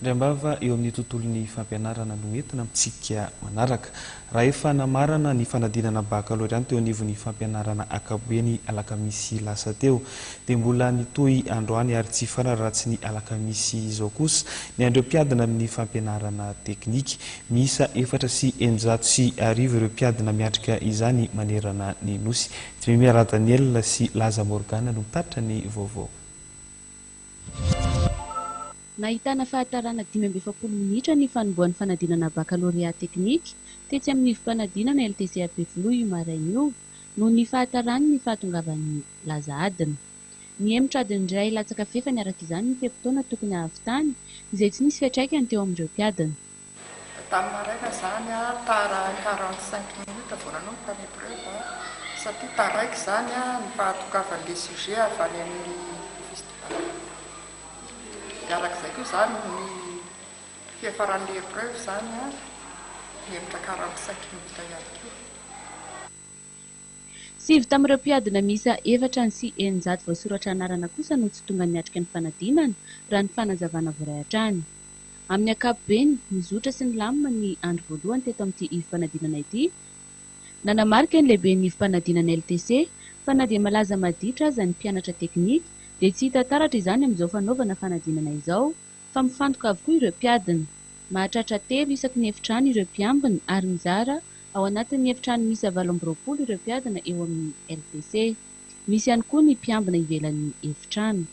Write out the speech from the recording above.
Ndriambava eo amin'ny tontolon'ny fampianarana no entina amintsika manaraka. Raha efa namarana ny fanadinana bakalorea teo anivon'ny fampianarana ankapobeny Alakamisy lasa teo, dia mbola nitohy androany ary tsy hifarana raha tsy ny Alakamisy izao kosa ny andreo mpiadina amin'ny fampianarana teknika. Miisa 450 ireo mpiadina miatrika izany manerana ny nosy. Raha Daniel sy Laza Morgana no mitaritra ny vaovao. Nahitana fahatarana 5-20 minitra ny fanombohan'ny fanadinana bakalorea teknika tetsy amin'ny fanadinana LTC Ampefloy maraina io no ny fahatarany ny fahatongavan'ny laza adina. Ny emitr'adiny iray latsaka fefany araka izany ny fepotona tokony ahavitany izay tsy nisy fiantraikany teo amin'ireo mpiadina. Tamin'ny maraina zany tara 45 minutes vao nanomboka ny épreuve satria taraiky zany ny fahatongavan'ilay sujet avy any amin'ny festival. Arak'izay koa zany ny fiafaran'ilay épreuve zany miemitra 45 minutes ihany koa. Sivy tamin'ireo mpiadina miisa 400 voasoratra anarana kosa no tsy tonga niatrika ny fanadinana raha ny fanazavana voray hatrany. Amin'ny ankapobeny nizotra sy nilamina ny andro voalohany teto amin'ity hifanadinana ity. Nanamarika ny lehibe ny hifanadinana LTC fa na dia malaza maditra aza ny mpianatra teknika dia tsy hita taratra izany amin'izao fanaovana fanadinana izao, fa mifantoka avokoa ireo mpiadina. Mahatratra telo isaky ny efitrano ireo mpiambina ary mizara ao anatin'ny efitrano misy 720 ireo mpiadina eo amin'ny LTC. Misy ihany koa ny mpiambina ivelan'ny efitrano.